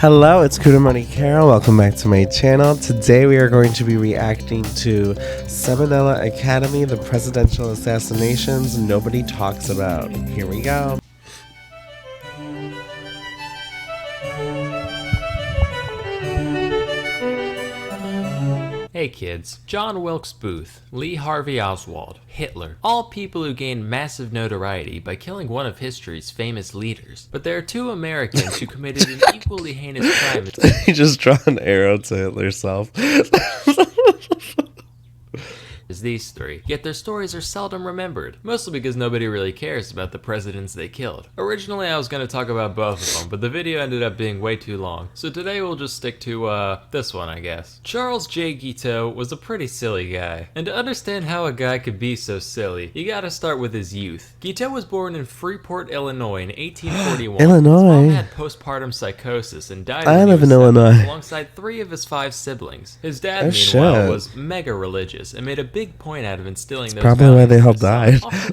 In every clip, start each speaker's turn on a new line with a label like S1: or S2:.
S1: Hello, it's Kudamoni Carol. Welcome back to my channel. Today we are going to be reacting to Seminella Academy, the presidential assassinations nobody talks about. Here we go.
S2: Hey kids, John Wilkes Booth, Lee Harvey Oswald, Hitler, all people who gained massive notoriety by killing one of history's famous leaders. But there are two Americans who committed an equally heinous crime.
S1: He just draw an arrow to Hitler's self.
S2: As these three, yet their stories are seldom remembered, mostly because nobody really cares about the presidents they killed. Originally I was going to talk about both of them, but the video ended up being way too long, so today we'll just stick to, this one I guess. Charles J. Guiteau was a pretty silly guy, and to understand how a guy could be so silly, you gotta start with his youth. Guiteau was born in Freeport, Illinois in 1841.
S1: Illinois?
S2: His mom had postpartum psychosis and died
S1: I
S2: when
S1: live
S2: he was
S1: in
S2: 7,
S1: Illinois.
S2: alongside 3 of his 5 siblings. His dad,
S1: Oh,
S2: meanwhile,
S1: shit.
S2: was mega religious and made a big point out of instilling those
S1: Probably why
S2: values
S1: they
S2: in
S1: all
S2: his son.
S1: died.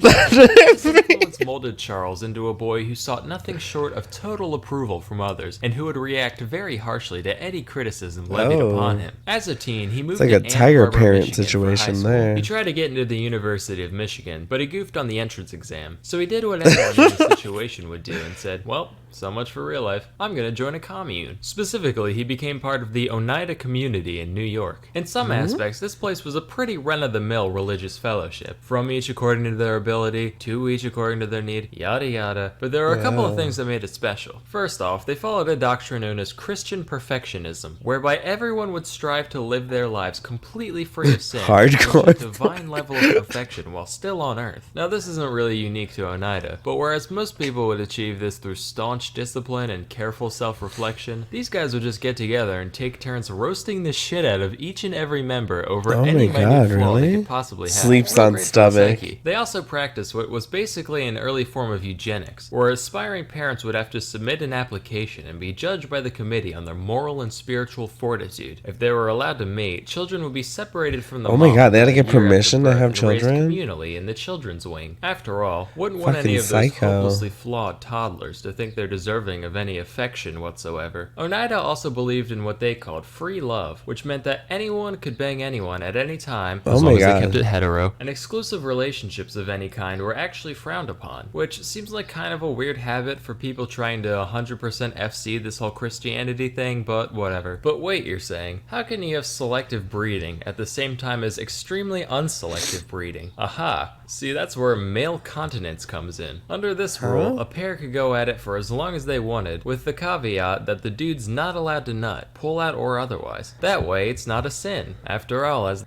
S2: This influence molded Charles into a boy who sought nothing short of total approval from others and who would react very harshly to any criticism levied upon him. As a teen, he moved
S1: It's like
S2: to
S1: a tiger
S2: Ann Arbor,
S1: parent
S2: Michigan, for high
S1: situation
S2: school.
S1: there.
S2: He tried to get into the University of Michigan, but he goofed on the entrance exam. So he did what anyone in his situation would do and said, well, so much for real life. I'm gonna join a commune. Specifically, he became part of the Oneida community in New York. In some aspects, this place was a pretty run-of-the-mill religious fellowship. From each according to their ability, to each according to their need, yada yada. But there are a couple of things that made it special. First off, they followed a doctrine known as Christian perfectionism, whereby everyone would strive to live their lives completely free of sin,
S1: Hardcore.
S2: with a divine level of perfection while still on Earth. Now, this isn't really unique to Oneida, but whereas most people would achieve this through staunch discipline and careful self-reflection, these guys would just get together and take turns roasting the shit out of each and every member over
S1: Oh
S2: any
S1: my
S2: minute
S1: God,
S2: flaw they
S1: really?
S2: could possibly have.
S1: Sleeps
S2: Real
S1: on
S2: great for the
S1: stomach.
S2: psyche. They also practiced what was basically an early form of eugenics, where aspiring parents would have to submit an application and be judged by the committee on their moral and spiritual fortitude. If they were allowed to mate, children would be separated from the
S1: Oh my
S2: mom
S1: God, they had to
S2: a
S1: get
S2: year after
S1: permission to
S2: birth
S1: have
S2: and raised
S1: children?
S2: communally in the children's wing. After all, wouldn't want
S1: Fucking
S2: any of those
S1: psycho.
S2: hopelessly flawed toddlers to think they're deserving of any affection whatsoever. Oneida also believed in what they called free love, which meant that anyone could bang anyone at any time as
S1: Oh my
S2: long as they
S1: God.
S2: kept it hetero, and exclusive relationships of any kind were actually frowned upon, which seems like kind of a weird habit for people trying to 100% FC this whole Christianity thing, but whatever. But wait, you're saying, how can you have selective breeding at the same time as extremely unselective breeding? Aha! See, that's where male continence comes in. Under this rule, a pair could go at it for as long as they wanted, with the caveat that the dude's not allowed to nut, pull out or otherwise. That way, it's not a sin. After all, as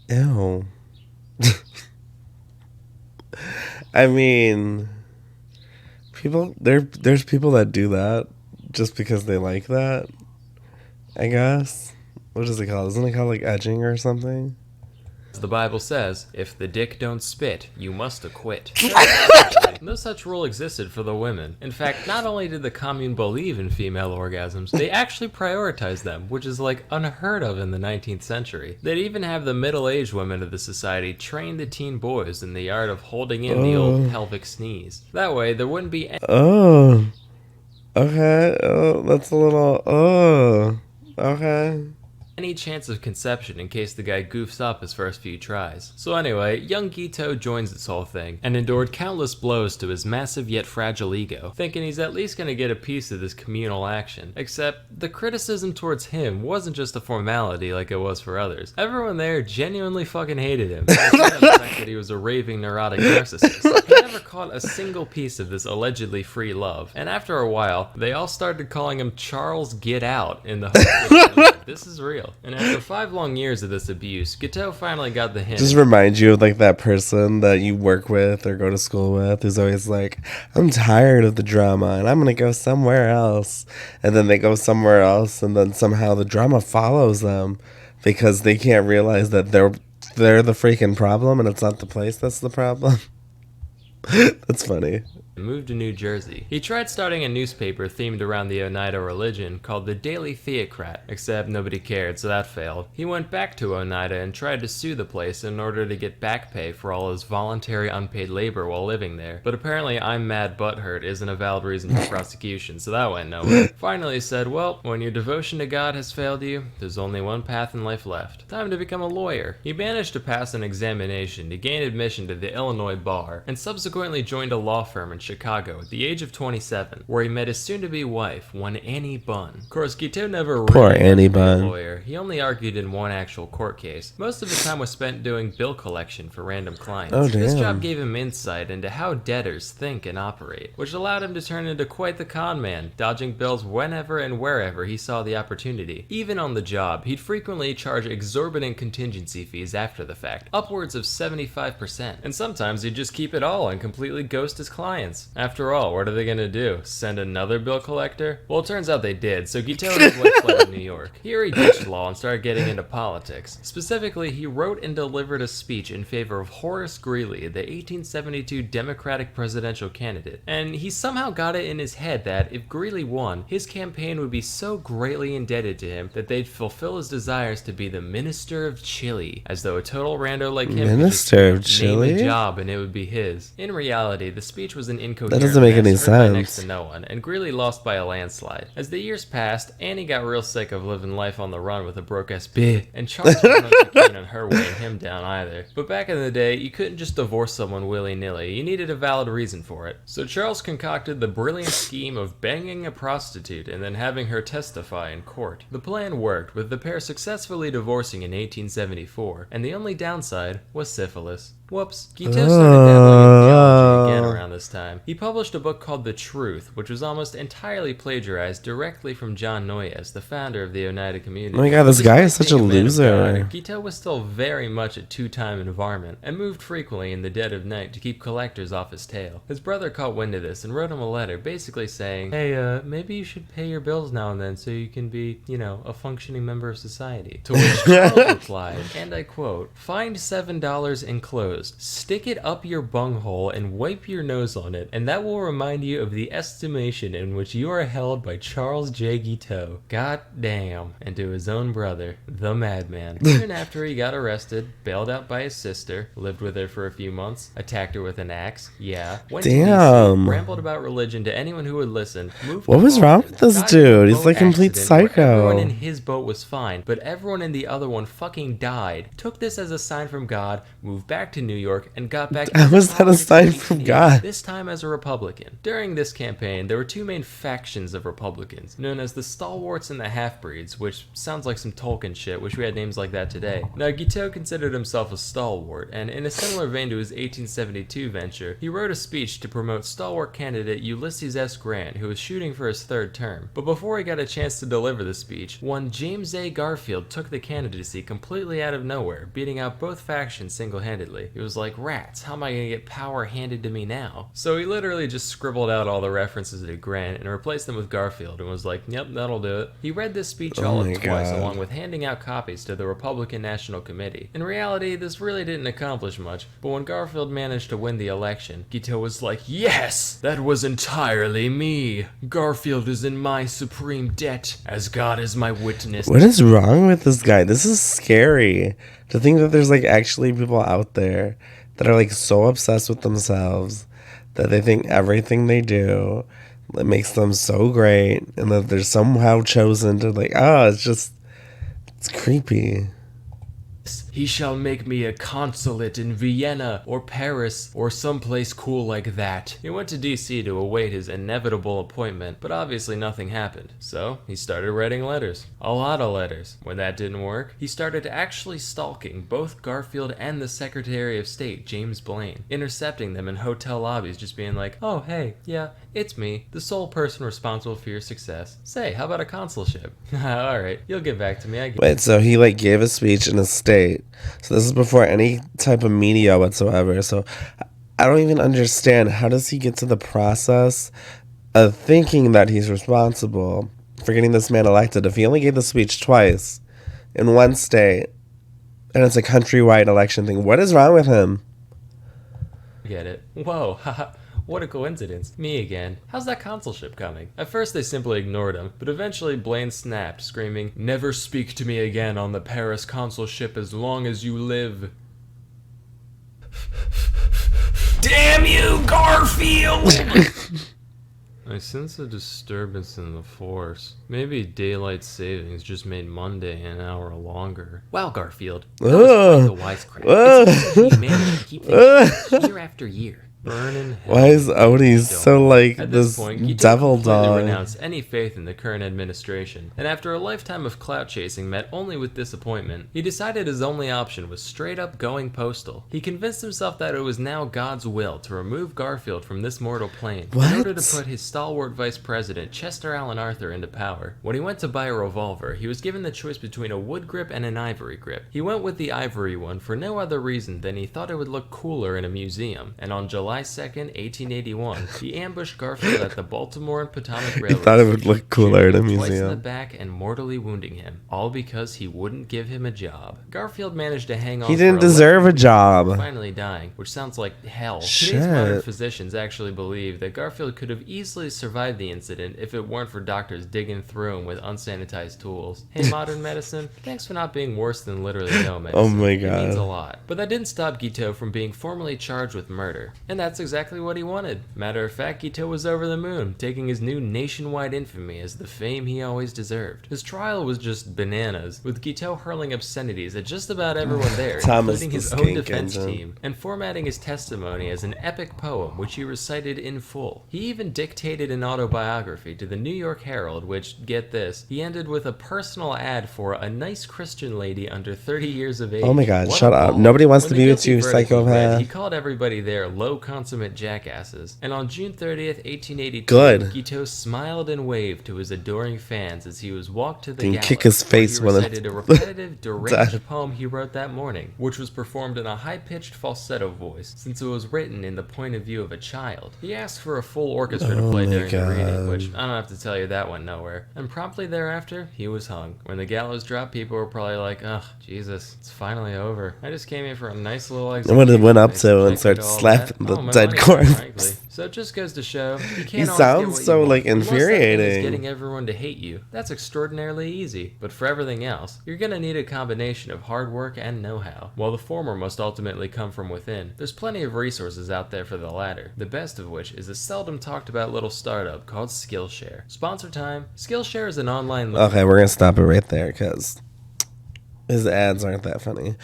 S1: Ew. I mean, there's people that do that just because they like that, I guess. What is it called? Isn't it called like edging or something?
S2: the Bible says, if the dick don't spit, you must acquit. No such rule existed for the women. In fact, not only did the commune believe in female orgasms, they actually prioritized them, which is like unheard of in the 19th century. They'd even have the middle-aged women of the society train the teen boys in the art of holding in the old pelvic sneeze. That way, there wouldn't be any
S1: Oh. Okay. Oh, that's a little. Oh. Okay.
S2: chance of conception in case the guy goofs up his first few tries. So anyway, young Guiteau joins this whole thing, and endured countless blows to his massive yet fragile ego, thinking he's at least gonna get a piece of this communal action. Except, the criticism towards him wasn't just a formality like it was for others. Everyone there genuinely fucking hated him, despite the fact that he was a raving neurotic narcissist. He never caught a single piece of this allegedly free love, and after a while, they all started calling him Charles Get Out in the hope that this is real. And after 5 long years of this abuse, Guiteau finally got the hint.
S1: Just remind you of like that person that you work with or go to school with who's always like, I'm tired of the drama and I'm gonna go somewhere else. And then they go somewhere else and then somehow the drama follows them because they can't realize that they're the freaking problem and it's not the place that's the problem. That's funny.
S2: and moved to New Jersey. He tried starting a newspaper themed around the Oneida religion called the Daily Theocrat, except nobody cared, so that failed. He went back to Oneida and tried to sue the place in order to get back pay for all his voluntary unpaid labor while living there, but apparently I'm mad butthurt isn't a valid reason for prosecution, so that went nowhere. Finally he said, well, when your devotion to God has failed you, there's only one path in life left. Time to become a lawyer. He managed to pass an examination to gain admission to the Illinois bar, and subsequently joined a law firm in Chicago at the age of 27, where he met his soon-to-be wife, one Annie Bunn. Of course, Guiteau never
S1: Poor
S2: really
S1: Annie
S2: wanted to be a
S1: Bunn.
S2: lawyer. He only argued in one actual court case. Most of his time was spent doing bill collection for random clients.
S1: Oh,
S2: This
S1: damn.
S2: job gave him insight into how debtors think and operate, which allowed him to turn into quite the con man, dodging bills whenever and wherever he saw the opportunity. Even on the job, he'd frequently charge exorbitant contingency fees after the fact, upwards of 75%. And sometimes he'd just keep it all and completely ghost his clients. After all, what are they gonna do? Send another bill collector? Well, it turns out they did, so Guiteau and his wife fled to New York. Here he ditched law and started getting into politics. Specifically, he wrote and delivered a speech in favor of Horace Greeley, the 1872 Democratic presidential candidate. And he somehow got it in his head that if Greeley won, his campaign would be so greatly indebted to him that they'd fulfill his desires to be the Minister of Chile, as though a total rando like him could just,
S1: Minister of
S2: name
S1: Chile?
S2: a job and it would be his. In reality, the speech was an incoherent
S1: That doesn't make any
S2: mess heard by next
S1: sense.
S2: to no one, and Greeley lost by a landslide. As the years passed, Annie got real sick of living life on the run with a broke-ass bitch, and Charles wasn't too keen on her weighing him down either. But back in the day, you couldn't just divorce someone willy-nilly, you needed a valid reason for it. So Charles concocted the brilliant scheme of banging a prostitute and then having her testify in court. The plan worked, with the pair successfully divorcing in 1874, and the only downside was syphilis. Whoops. Guiteau started dabbling in theology again around this time. He published a book called The Truth, which was almost entirely plagiarized directly from John Noyes, the founder of the Oneida community.
S1: Oh my god, this guy is
S2: Despite
S1: such a
S2: being man of
S1: loser.
S2: God, Guiteau was still very much a two-time environment, and moved frequently in the dead of night to keep collectors off his tail. His brother caught wind of this and wrote him a letter basically saying, hey, maybe you should pay your bills now and then so you can be, a functioning member of society. To which Charles replied, and I quote, find $7 enclosed. Stick it up your bunghole and wipe your nose on it, and that will remind you of the estimation in which you are held by Charles J. Guiteau. God damn. And to his own brother, the madman. Soon after he got arrested, bailed out by his sister, lived with her for a few months, attacked her with an axe, went to
S1: Damn.
S2: DC, rambled about religion to anyone who would listen, moved
S1: What
S2: to
S1: was wrong
S2: Boston,
S1: with this
S2: got into a
S1: dude? He's
S2: boat
S1: like complete
S2: accident where Everyone in
S1: psycho.
S2: his boat was fine, but everyone in the other one fucking died. Took this as a sign from God, moved back to New York, and got back
S1: How
S2: into
S1: was that a
S2: politics
S1: sign
S2: in
S1: from
S2: 1880,
S1: God?
S2: this time as a Republican. During this campaign, there were two main factions of Republicans, known as the Stalwarts and the Half-Breeds, which sounds like some Tolkien shit. Wish we had names like that today. Now, Guiteau considered himself a stalwart, and in a similar vein to his 1872 venture, he wrote a speech to promote stalwart candidate Ulysses S. Grant, who was shooting for his third term. But before he got a chance to deliver the speech, one James A. Garfield took the candidacy completely out of nowhere, beating out both factions single-handedly. He was like, rats, how am I gonna get power handed to me now? So he literally just scribbled out all the references to Grant and replaced them with Garfield and was like, yep, that'll do it. He read this speech all
S1: my
S2: of twice,
S1: God.
S2: along with handing out copies to the Republican National Committee. In reality, this really didn't accomplish much, but when Garfield managed to win the election, Guiteau was like, yes, that was entirely me. Garfield is in my supreme debt, as God is my witness.
S1: What is wrong with this guy? This is scary. To think that there's like actually people out there that are like so obsessed with themselves that they think everything they do that makes them so great, and that they're somehow chosen to like, it's creepy.
S2: He shall make me a consulate in Vienna or Paris or someplace cool like that. He went to DC to await his inevitable appointment, but obviously nothing happened. So he started writing letters. A lot of letters. When that didn't work, he started actually stalking both Garfield and the Secretary of State, James Blaine, intercepting them in hotel lobbies, just being like, oh hey, yeah, it's me, the sole person responsible for your success. Say, how about a consulship? Alright, you'll get back to me, I guess.
S1: Wait, so he like gave a speech in a state. So this is before any type of media whatsoever. So I don't even understand, how does he get to the process of thinking that he's responsible for getting this man elected if he only gave the speech twice in one state and it's a countrywide election thing? What is wrong with him?
S2: Get it. Whoa, haha. What a coincidence. Me again. How's that consulship coming? At first they simply ignored him, but eventually Blaine snapped, screaming, "Never speak to me again on the Paris consulship as long as you live." Damn you, Garfield! I sense a disturbance in the force. Maybe daylight savings just made Monday an hour longer. Wow, Garfield. That was quite the wisecrack. It's amazing you managed to keep things year after year. Burn in hell.
S1: Why is Odie so like
S2: At
S1: this
S2: point, Guiteau
S1: devil
S2: completely
S1: dog?
S2: renounced any faith in the current administration, and after a lifetime of clout chasing met only with disappointment, he decided his only option was straight up going postal. He convinced himself that it was now God's will to remove Garfield from this mortal plane in order to put his stalwart vice president Chester Alan Arthur into power. When he went to buy a revolver, he was given the choice between a wood grip and an ivory grip. He went with the ivory one for no other reason than he thought it would look cooler in a museum, and on July 2nd, 1881, he ambushed Garfield at the Baltimore and Potomac Railroad.
S1: He thought it would look cooler in a
S2: shooting him twice in the
S1: museum.
S2: back and mortally wounding him, all because he wouldn't give him a job. Garfield managed to hang on.
S1: He didn't
S2: for 11
S1: deserve a
S2: weeks
S1: job.
S2: before finally dying, which sounds like hell.
S1: Shit.
S2: Today's modern physicians actually believe that Garfield could have easily survived the incident if it weren't for doctors digging through him with unsanitized tools. Hey, modern medicine, thanks for not being worse than literally no medicine.
S1: Oh my
S2: It means a
S1: god.
S2: lot. But that didn't stop Guiteau from being formally charged with murder. And that's exactly what he wanted. Matter of fact, Guiteau was over the moon, taking his new nationwide infamy as the fame he always deserved. His trial was just bananas, with Guiteau hurling obscenities at just about everyone there,
S1: Thomas
S2: including
S1: the
S2: his own
S1: Skink
S2: defense
S1: Engine.
S2: team, and formatting his testimony as an epic poem which he recited in full. He even dictated an autobiography to the New York Herald, which, get this, he ended with a personal ad for a nice Christian lady under 30 years of age.
S1: Oh my god,
S2: What
S1: shut
S2: a
S1: up.
S2: baller.
S1: Nobody wants
S2: When
S1: to
S2: the
S1: be with
S2: guilty
S1: you,
S2: verdict was read,
S1: psychopath.
S2: he called everybody there low consummate jackasses. And on June 30th, 1882,
S1: Good.
S2: Guiteau smiled and waved to his adoring fans as he was walked to the
S1: Then
S2: gallows,
S1: kick his
S2: where
S1: face
S2: he
S1: when
S2: recited
S1: it's
S2: a repetitive,
S1: dead.
S2: deranged poem he wrote that morning, which was performed in a high-pitched falsetto voice, since it was written in the point of view of a child. He asked for a full orchestra to play
S1: my
S2: during the reading,
S1: God.
S2: which I don't have to tell you that went nowhere. And promptly thereafter, he was hung. When the gallows dropped, people were probably like, "Ugh, Jesus, it's finally over. I just came here for a nice little execution."
S1: What it went up
S2: They
S1: to and
S2: subjected
S1: started
S2: all
S1: slapping
S2: that.
S1: the
S2: My
S1: dead
S2: money's
S1: corpse.
S2: worth, frankly. So it just goes to show you can't
S1: He
S2: always get
S1: sounds
S2: what you
S1: so,
S2: want.
S1: like,
S2: The most that thing is
S1: infuriating.
S2: getting everyone to hate you. That's extraordinarily easy. But for everything else, you're gonna need a combination of hard work and know-how. While the former must ultimately come from within, there's plenty of resources out there for the latter. The best of which is a seldom talked about little startup called Skillshare. Sponsor time. Skillshare is an online
S1: Okay, we're gonna stop it right there because his ads aren't that funny.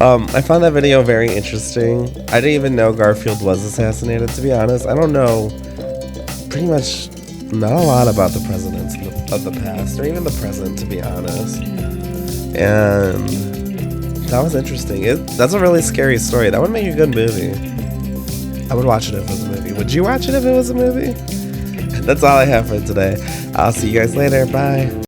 S1: I found that video very interesting. I didn't even know Garfield was assassinated, to be honest. I don't know pretty much not a lot about the presidents of the past, or even the present, to be honest. And that was interesting. That's a really scary story. That would make a good movie. I would watch it if it was a movie. Would you watch it if it was a movie? That's all I have for today. I'll see you guys later. Bye.